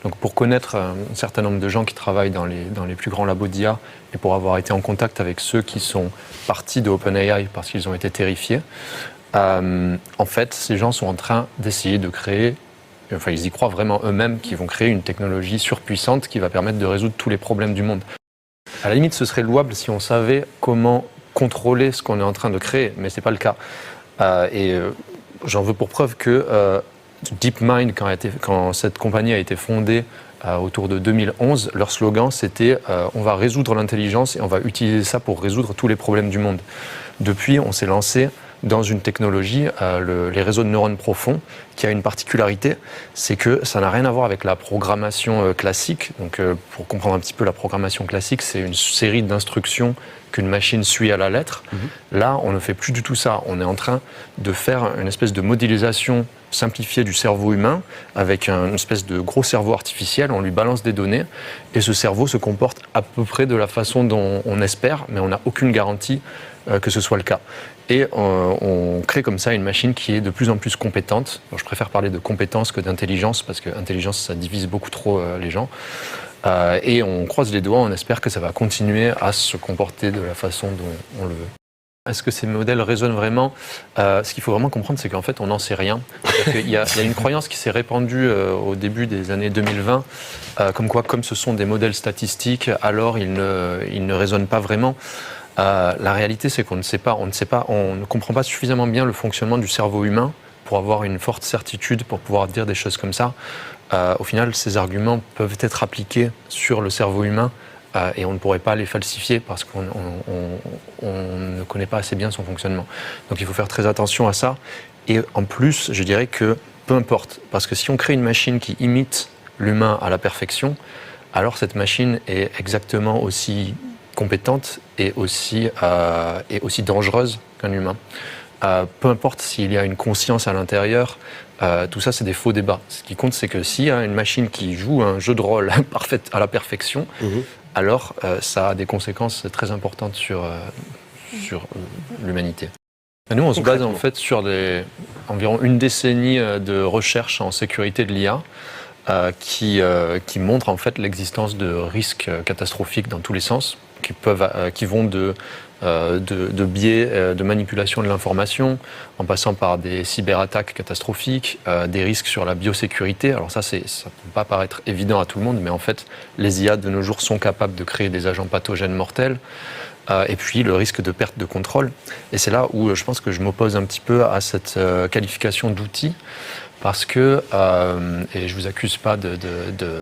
Donc pour connaître un certain nombre de gens qui travaillent dans les plus grands labos d'IA et pour avoir été en contact avec ceux qui sont partis de OpenAI parce qu'ils ont été terrifiés, en fait, ces gens sont en train d'essayer de créer, enfin ils y croient vraiment eux-mêmes, qu'ils vont créer une technologie surpuissante qui va permettre de résoudre tous les problèmes du monde. À la limite, ce serait louable si on savait comment contrôler ce qu'on est en train de créer, mais ce n'est pas le cas. J'en veux pour preuve que DeepMind, quand cette compagnie a été fondée autour de 2011, leur slogan c'était on va résoudre l'intelligence et on va utiliser ça pour résoudre tous les problèmes du monde. Depuis, on s'est lancé dans une technologie, les réseaux de neurones profonds, qui a une particularité, c'est que ça n'a rien à voir avec la programmation classique. Donc, pour comprendre un petit peu la programmation classique, c'est une série d'instructions qu'une machine suit à la lettre. Là, on ne fait plus du tout ça. On est en train de faire une espèce de modélisation simplifiée du cerveau humain avec une espèce de gros cerveau artificiel. On lui balance des données et ce cerveau se comporte à peu près de la façon dont on espère, mais on n'a aucune garantie que ce soit le cas. Et on crée comme ça une machine qui est de plus en plus compétente. Alors, je préfère parler de compétence que d'intelligence parce que intelligence, ça divise beaucoup trop les gens. Et on croise les doigts, on espère que ça va continuer à se comporter de la façon dont on le veut. Est-ce que ces modèles raisonnent vraiment ? Ce qu'il faut vraiment comprendre, c'est qu'en fait, on n'en sait rien. Il y a une croyance qui s'est répandue au début des années 2020, comme quoi, comme ce sont des modèles statistiques, alors ils ne raisonnent pas vraiment. La réalité, c'est qu'on ne sait pas, on ne comprend pas suffisamment bien le fonctionnement du cerveau humain pour avoir une forte certitude, pour pouvoir dire des choses comme ça. Au final, ces arguments peuvent être appliqués sur le cerveau humain et on ne pourrait pas les falsifier parce qu'on ne connaît pas assez bien son fonctionnement. Donc il faut faire très attention à ça. Et en plus, je dirais que peu importe, parce que si on crée une machine qui imite l'humain à la perfection, alors cette machine est exactement aussi compétente et aussi dangereuse qu'un humain. Peu importe s'il y a une conscience à l'intérieur, tout ça c'est des faux débats. Ce qui compte, c'est que s'il y a une machine qui joue un jeu de rôle parfait à la perfection, alors ça a des conséquences très importantes sur l'humanité. Nous, on se base en fait sur environ une décennie de recherche en sécurité de l'IA qui montre en fait l'existence de risques catastrophiques dans tous les sens, qui vont de biais de manipulation de l'information, en passant par des cyberattaques catastrophiques, des risques sur la biosécurité. Alors ça ne peut pas paraître évident à tout le monde, mais en fait, les IA de nos jours sont capables de créer des agents pathogènes mortels. Et puis le risque de perte de contrôle. Et c'est là où je pense que je m'oppose un petit peu à cette qualification d'outil, parce que, et je ne vous accuse pas de